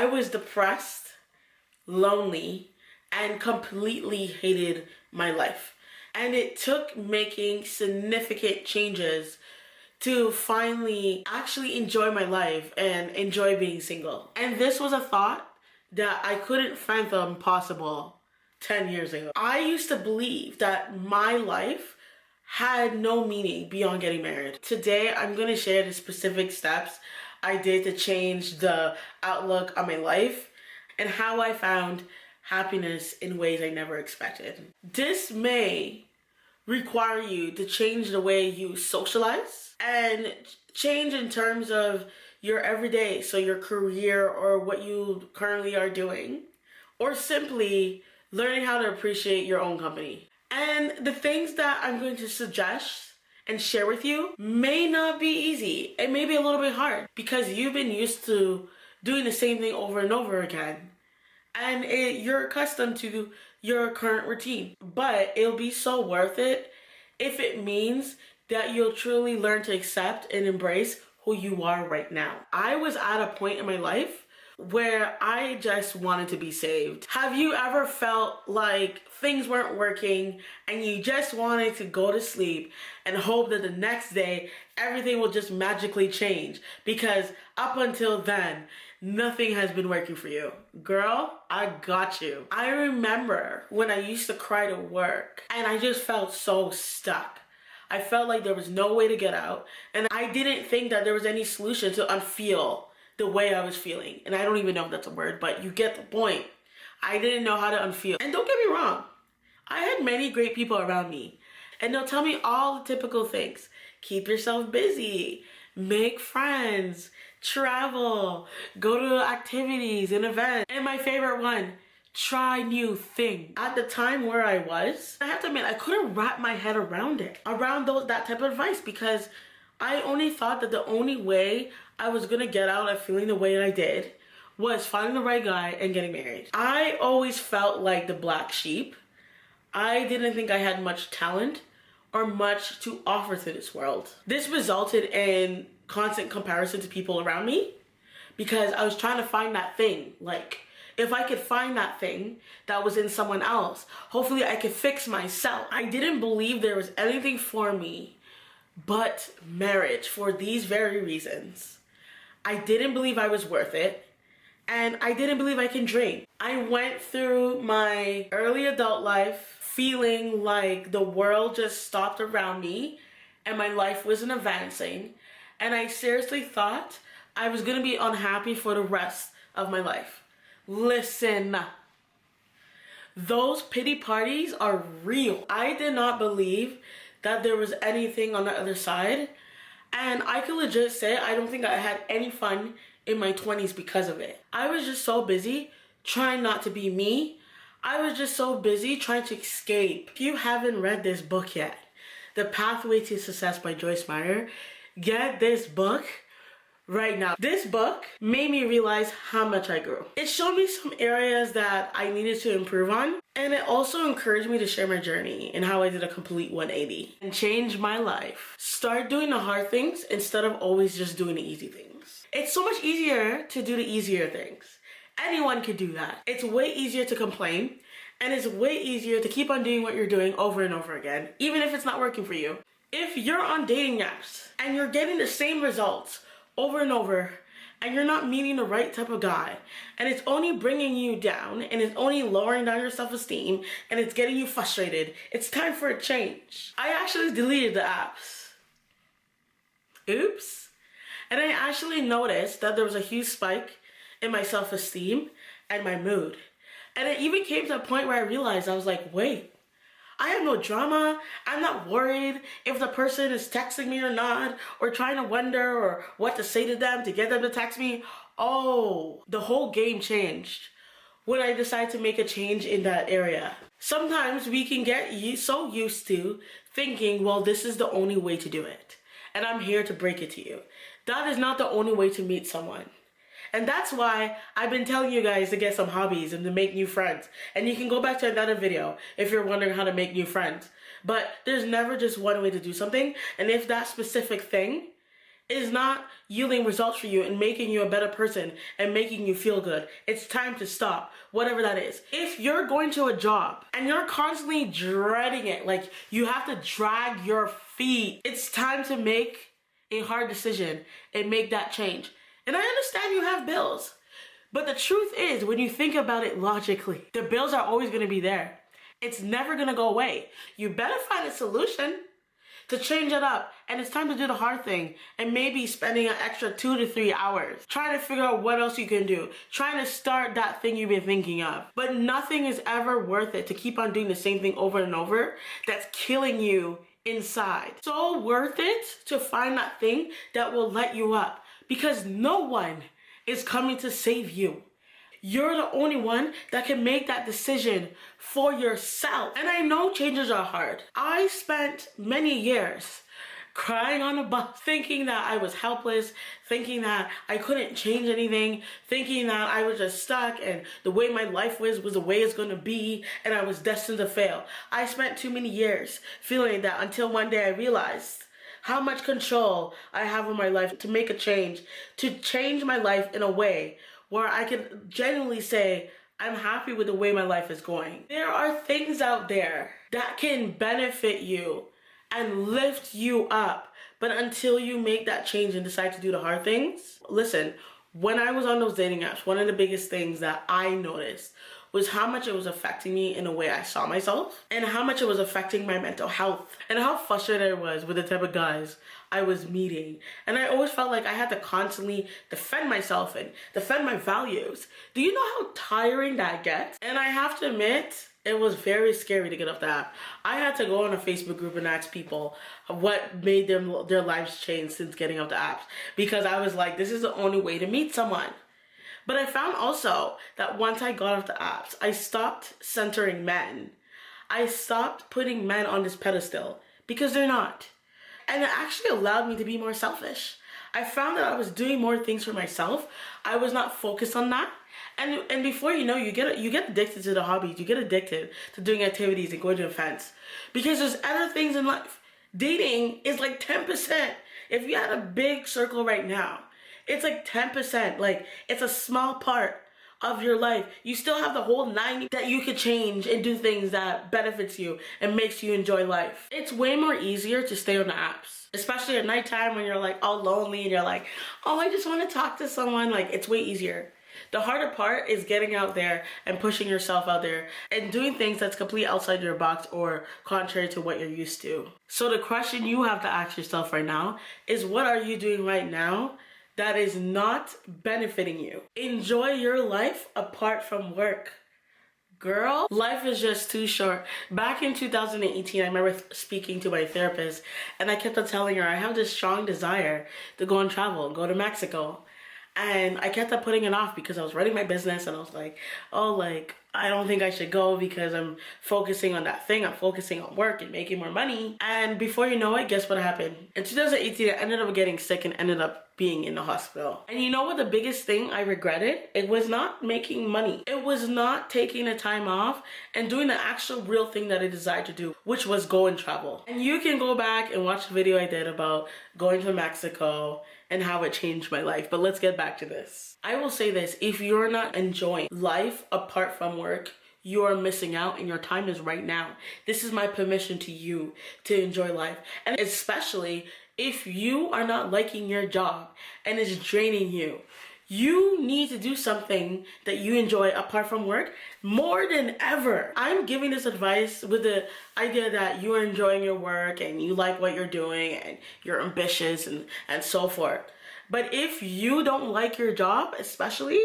I was depressed, lonely, and completely hated my life. And it took making significant changes to finally actually enjoy my life and enjoy being single. And this was a thought that I couldn't fathom possible 10 years ago. I used to believe that my life had no meaning beyond getting married. Today, I'm going to share the specific steps I did to change the outlook on my life and how I found happiness in ways I never expected. This may require you to change the way you socialize and change in terms of your everyday, so your career or what you currently are doing, or simply learning how to appreciate your own company. And the things that I'm going to suggest and share with you may not be easy. It may be a little bit hard because you've been used to doing the same thing over and over again. And you're accustomed to your current routine. But it'll be so worth it if it means that you'll truly learn to accept and embrace who you are right now. I was at a point in my life where I just wanted to be saved. Have you ever felt like things weren't working and you just wanted to go to sleep and hope that the next day everything will just magically change? Because up until then, nothing has been working for you. Girl, I got you. I remember when I used to cry to work and I just felt so stuck. I felt like there was no way to get out, and I didn't think that there was any solution to unfeel the way I was feeling. And I don't even know if that's a word, but you get the point. I didn't know how to unfeel. And don't get me wrong, I had many great people around me, and they'll tell me all the typical things. Keep yourself busy, make friends, travel, go to activities and events. And my favorite one, try new things. At the time where I was, I have to admit, I couldn't wrap my head around it, that type of advice, because I only thought that the only way I was gonna get out of feeling the way I did was finding the right guy and getting married. I always felt like the black sheep. I didn't think I had much talent or much to offer to this world. This resulted in constant comparison to people around me because I was trying to find that thing. Like, if I could find that thing that was in someone else, hopefully I could fix myself. I didn't believe there was anything for me but marriage for these very reasons. I didn't believe I was worth it, and I didn't believe I can dream. I went through my early adult life feeling like the world just stopped around me and my life wasn't advancing, and I seriously thought I was gonna be unhappy for the rest of my life. Listen, those pity parties are real. I did not believe that there was anything on the other side, and I can legit say I don't think I had any fun in my 20s because of it. I was just so busy trying not to be me. I was just so busy trying to escape. If you haven't read this book yet, The Pathway to Success by Joyce Meyer, get this book right now. This book made me realize how much I grew. It showed me some areas that I needed to improve on, and it also encouraged me to share my journey and how I did a complete 180 and change my life. Start doing the hard things instead of always just doing the easy things. It's so much easier to do the easier things. Anyone can do that. It's way easier to complain, and it's way easier to keep on doing what you're doing over and over again, even if it's not working for you. If you're on dating apps and you're getting the same results over and over, and you're not meeting the right type of guy, and it's only bringing you down, and it's only lowering down your self-esteem, and it's getting you frustrated, it's time for a change. I actually deleted the apps. Oops. And I actually noticed that there was a huge spike in my self-esteem and my mood. And it even came to a point where I realized, I was like, wait, I have no drama. I'm not worried if the person is texting me or not, or trying to wonder or what to say to them to get them to text me. Oh, the whole game changed when I decided to make a change in that area. Sometimes we can get so used to thinking, well, this is the only way to do it. And I'm here to break it to you. That is not the only way to meet someone. And that's why I've been telling you guys to get some hobbies and to make new friends. And you can go back to another video if you're wondering how to make new friends. But there's never just one way to do something. And if that specific thing is not yielding results for you and making you a better person and making you feel good, it's time to stop, whatever that is. If you're going to a job and you're constantly dreading it, like you have to drag your feet, it's time to make a hard decision and make that change. And I understand you have bills, but the truth is, when you think about it logically, the bills are always going to be there. It's never going to go away. You better find a solution to change it up. And it's time to do the hard thing and maybe spending an extra 2 to 3 hours trying to figure out what else you can do, trying to start that thing you've been thinking of. But nothing is ever worth it to keep on doing the same thing over and over that's killing you inside. So worth it to find that thing that will let you up, because no one is coming to save you. You're the only one that can make that decision for yourself. And I know changes are hard. I spent many years crying on a bus, thinking that I was helpless, thinking that I couldn't change anything, thinking that I was just stuck and the way my life was the way it's gonna be and I was destined to fail. I spent too many years feeling that until one day I realized how much control I have in my life to make a change, to change my life in a way where I can genuinely say, I'm happy with the way my life is going. There are things out there that can benefit you and lift you up. But until you make that change and decide to do the hard things, listen, when I was on those dating apps, one of the biggest things that I noticed was how much it was affecting me in the way I saw myself and how much it was affecting my mental health and how frustrated I was with the type of guys I was meeting. And I always felt like I had to constantly defend myself and defend my values. Do you know how tiring that gets? And I have to admit, it was very scary to get off the app. I had to go on a Facebook group and ask people what made their lives change since getting off the apps, because I was like, this is the only way to meet someone. But I found also that once I got off the apps, I stopped centering men. I stopped putting men on this pedestal because they're not. And it actually allowed me to be more selfish. I found that I was doing more things for myself. I was not focused on that. And before you know, you get addicted to the hobbies. You get addicted to doing activities and going to events because there's other things in life. Dating is like 10%. If you had a big circle right now, it's like 10%. Like, it's a small part of your life. You still have the whole 90 that you could change and do things that benefits you and makes you enjoy life. It's way more easier to stay on the apps, especially at nighttime when you're like all lonely and you're like, oh, I just want to talk to someone. Like, it's way easier. The harder part is getting out there and pushing yourself out there and doing things that's completely outside your box or contrary to what you're used to. So the question you have to ask yourself right now is, what are you doing right now that is not benefiting you? Enjoy your life apart from work. Girl, life is just too short. Back in 2018, I remember speaking to my therapist and I kept on telling her I have this strong desire to go and travel and go to Mexico. And I kept on putting it off because I was running my business and I was like, oh, like, I don't think I should go because I'm focusing on that thing. I'm focusing on work and making more money. And before you know it, guess what happened? In 2018, I ended up getting sick and ended up being in the hospital. And you know what the biggest thing I regretted? It was not making money. It was not taking the time off and doing the actual real thing that I desired to do, which was go and travel. And you can go back and watch the video I did about going to Mexico and how it changed my life. But let's get back to this. I will say this, if you're not enjoying life apart from work, you are missing out and your time is right now. This is my permission to you to enjoy life. And especially if you are not liking your job and it's draining you, you need to do something that you enjoy apart from work more than ever. I'm giving this advice with the idea that you are enjoying your work and you like what you're doing and you're ambitious and so forth. But if you don't like your job, especially,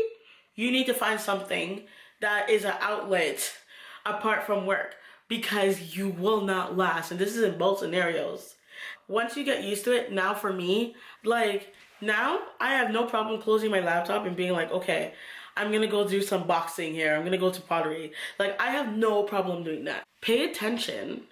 you need to find something that is an outlet apart from work, because you will not last. And this is in both scenarios. Once you get used to it, now for me, like, now I have no problem closing my laptop and being like, okay, I'm gonna go do some boxing here. I'm gonna go to pottery. Like, I have no problem doing that. Pay attention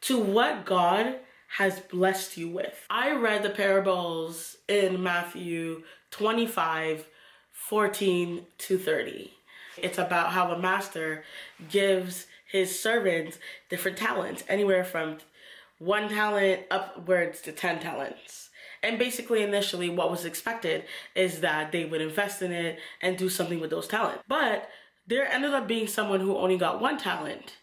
to what God has blessed you with. I read the parables in Matthew 25:14-30. It's about how a master gives his servants different talents, anywhere from 1 talent upwards to 10 talents. And basically, initially, what was expected is that they would invest in it and do something with those talents. But there ended up being someone who only got one talent.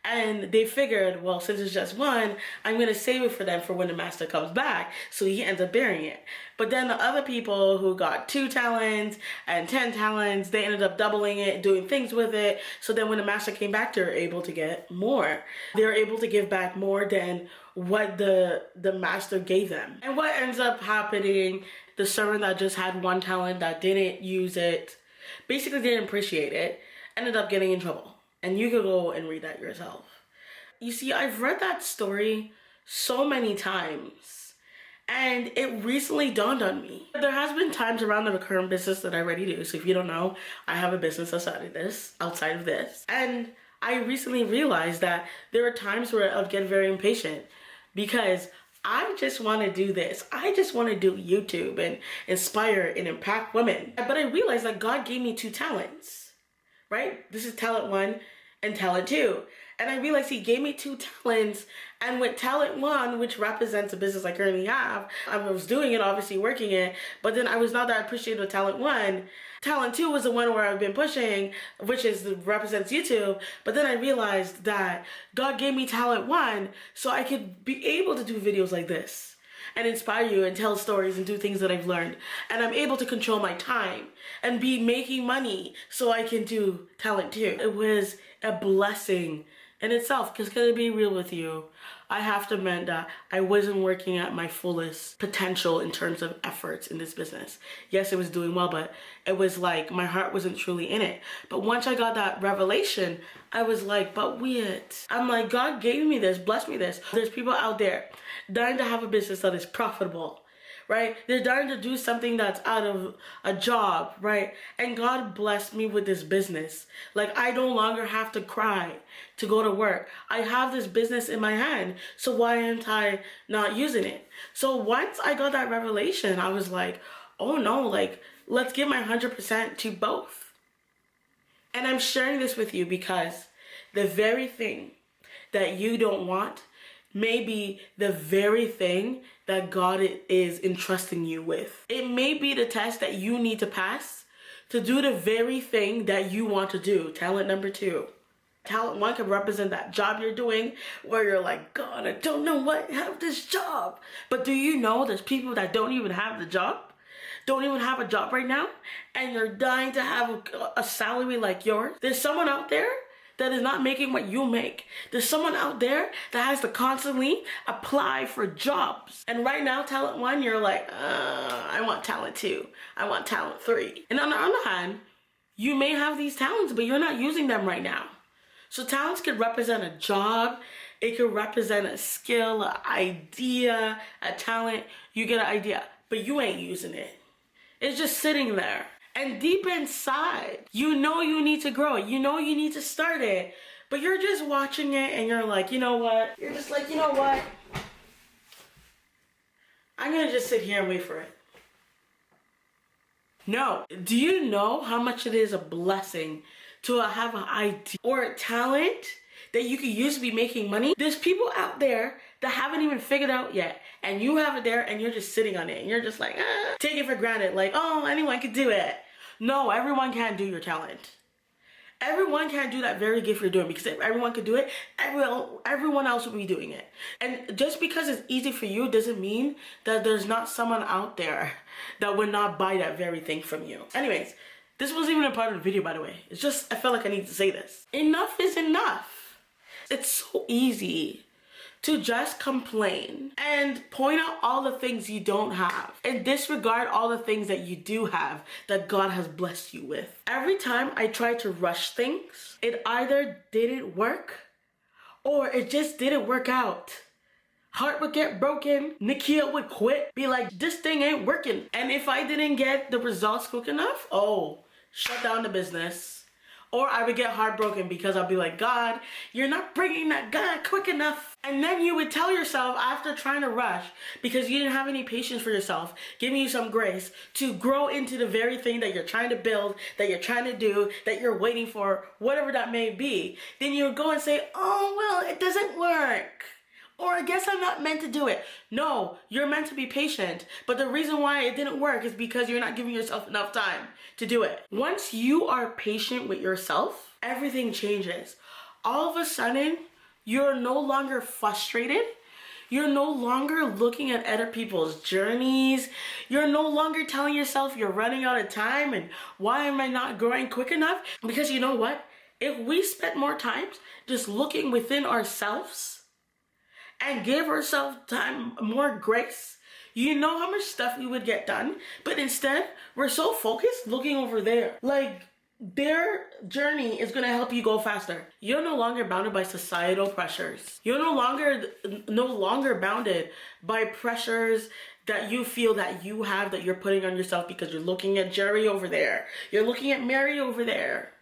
And they figured, well, since it's just one, I'm going to save it for them for when the master comes back. So he ends up burying it. But then the other people who got 2 talents and 10 talents, they ended up doubling it, doing things with it. So then when the master came back, they were able to get more. They were able to give back more than what the master gave them. And what ends up happening, the servant that just had 1 talent, that didn't use it, basically didn't appreciate it, ended up getting in trouble. And you could go and read that yourself. You see, I've read that story so many times, and it recently dawned on me. There has been times around the current business that I already do. So if you don't know, I have a business outside of this. And I recently realized that there are times where I'll get very impatient because I just want to do this. I just want to do YouTube and inspire and impact women. But I realized that God gave me 2 talents. Right? This is talent 1 and talent 2. And I realized he gave me 2 talents, and with talent 1, which represents the business I currently have, I was doing it, obviously working it, but then I was not that appreciative of talent 1. Talent 2 was the one where I've been pushing, which represents YouTube, but then I realized that God gave me talent 1 so I could be able to do videos like this and inspire you and tell stories and do things that I've learned. And I'm able to control my time and be making money so I can do talent 2. It was a blessing in itself, because can I be real with you? I have to admit that I wasn't working at my fullest potential in terms of efforts in this business. Yes, it was doing well, but it was like my heart wasn't truly in it. But once I got that revelation, I was like, but weird. I'm like, God gave me this, blessed me this. There's people out there dying to have a business that is profitable, right? They're dying to do something that's out of a job, right? And God blessed me with this business. Like, I no longer have to cry to go to work. I have this business in my hand, so why am I not using it? So once I got that revelation, I was like, oh no, like, let's give my 100% to both. And I'm sharing this with you because the very thing that you don't want may be the very thing that God is entrusting you with. It may be the test that you need to pass to do the very thing that you want to do. Talent number 2. Talent 1 can represent that job you're doing where you're like, God, I don't know what, have this job. But do you know there's people that don't even have the job? Don't even have a job right now? And you're dying to have a salary like yours? There's someone out there that is not making what you make. There's someone out there that has to constantly apply for jobs. And right now, talent 1, you're like, I want talent 2. I want talent 3. And on the other hand, you may have these talents, but you're not using them right now. So talents could represent a job. It could represent a skill, an idea, a talent. You get an idea, but you ain't using it. It's just sitting there. And deep inside, you know you need to grow it. You know you need to start it. But you're just watching it and you're like, you know what? You're just like, you know what? I'm going to just sit here and wait for it. No. Do you know how much it is a blessing to have an idea or a talent that you could use to be making money? There's people out there that haven't even figured out yet. And you have it there and you're just sitting on it. And you're just like, take it for granted. Like, oh, anyone could do it. No, everyone can't do your talent. Everyone can't do that very gift you're doing, because if everyone could do it, everyone else would be doing it. And just because it's easy for you doesn't mean that there's not someone out there that would not buy that very thing from you. Anyways, this wasn't even a part of the video, by the way. It's just, I felt like I need to say this. Enough is enough. It's so easy to just complain and point out all the things you don't have and disregard all the things that you do have that God has blessed you with. Every time I try to rush things, it either didn't work or it just didn't work out. Heart would get broken, Nikia would quit, be like, this thing ain't working. And if I didn't get the results quick enough, shut down the business. Or I would get heartbroken because I'll be like, God, you're not bringing that God quick enough. And then you would tell yourself, after trying to rush because you didn't have any patience for yourself, giving you some grace to grow into the very thing that you're trying to build, that you're trying to do, that you're waiting for, whatever that may be. Then you would go and say, oh, well, it doesn't work. Or I guess I'm not meant to do it. No, you're meant to be patient. But the reason why it didn't work is because you're not giving yourself enough time to do it. Once you are patient with yourself, everything changes. All of a sudden, you're no longer frustrated. You're no longer looking at other people's journeys. You're no longer telling yourself you're running out of time and why am I not growing quick enough? Because you know what? If we spent more time just looking within ourselves and give ourselves time, more grace, you know how much stuff we would get done. But instead, we're so focused looking over there. Like, their journey is gonna help you go faster. You're no longer bounded by societal pressures. You're no longer bounded by pressures that you feel that you have, that you're putting on yourself because you're looking at Jerry over there. You're looking at Mary over there.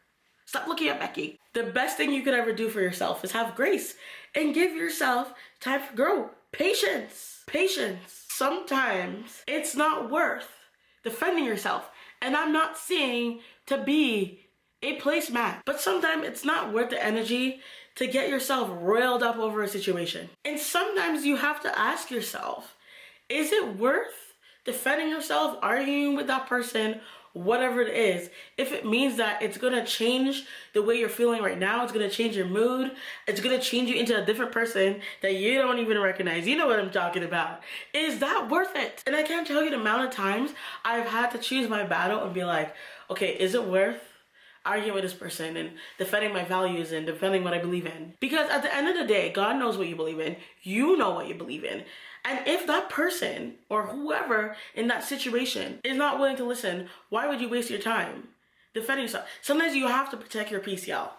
Stop looking at Becky. The best thing you could ever do for yourself is have grace and give yourself time for growth. Patience. Patience. Sometimes it's not worth defending yourself. And I'm not saying to be a placemat, but sometimes it's not worth the energy to get yourself railed up over a situation. And sometimes you have to ask yourself, is it worth defending yourself, arguing with that person, whatever it is, if it means that it's gonna change the way you're feeling right now, it's gonna change your mood, it's gonna change you into a different person that you don't even recognize. You know what I'm talking about. Is that worth it? And I can't tell you the amount of times I've had to choose my battle and be like, okay, is it worth arguing with this person and defending my values and defending what I believe in? Because at the end of the day, God knows what you believe in. You know what you believe in. And if that person or whoever in that situation is not willing to listen, why would you waste your time defending yourself? Sometimes you have to protect your peace, y'all.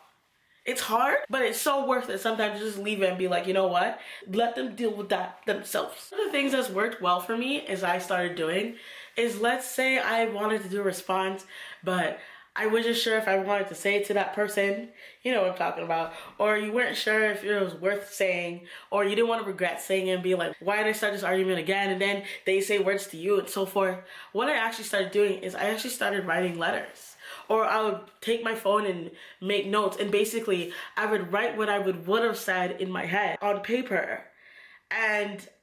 It's hard, but it's so worth it sometimes to just leave it and be like, you know what? Let them deal with that themselves. One of the things that's worked well for me is I started doing is, let's say I wanted to do a response, but I wasn't sure if I wanted to say it to that person. You know what I'm talking about. Or you weren't sure if it was worth saying, or you didn't want to regret saying it and be like, why did I start this argument again? And then they say words to you and so forth. What I actually started doing is I actually started writing letters. Or I would take my phone and make notes. And basically, I would write what I would have said in my head on paper.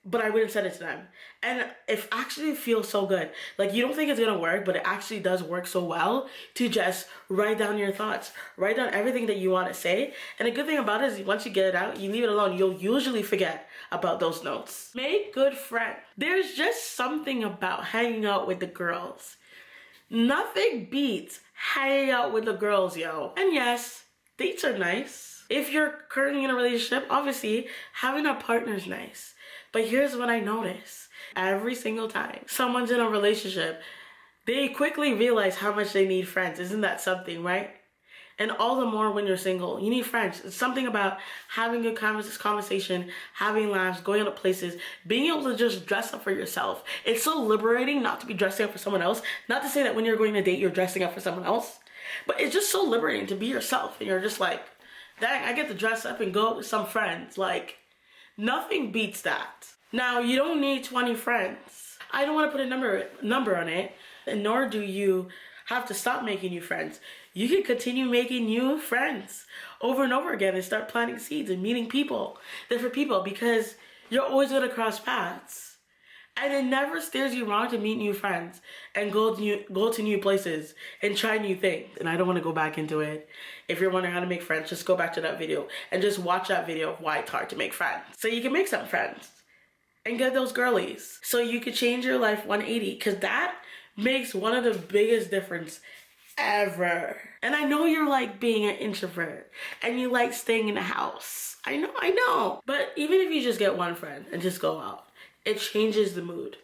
But I wouldn't send it to them. And it actually feels so good. Like, you don't think it's gonna work, but it actually does work so well to just write down your thoughts. Write down everything that you want to say. And the good thing about it is once you get it out, you leave it alone. You'll usually forget about those notes. Make good friends. There's just something about hanging out with the girls. Nothing beats hanging out with the girls, yo. And yes, dates are nice. If you're currently in a relationship, obviously, having a partner is nice. But here's what I notice. Every single time someone's in a relationship, they quickly realize how much they need friends. Isn't that something, right? And all the more when you're single, you need friends. It's something about having a conversation, having laughs, going out places, being able to just dress up for yourself. It's so liberating not to be dressing up for someone else. Not to say that when you're going to date, you're dressing up for someone else. But it's just so liberating to be yourself. And you're just like, dang, I get to dress up and go out with some friends. Like, nothing beats that. Now, you don't need 20 friends. I don't want to put a number on it, and nor do you have to stop making new friends. You can continue making new friends over and over again and start planting seeds and meeting people, different people, because you're always going to cross paths. And it never steers you wrong to meet new friends and go to new places and try new things. And I don't want to go back into it. If you're wondering how to make friends, just go back to that video and just watch that video of why it's hard to make friends. So you can make some friends and get those girlies. So you could change your life 180, because that makes one of the biggest difference ever. And I know you're like being an introvert and you like staying in the house. I know. But even if you just get one friend and just go out, it changes the mood.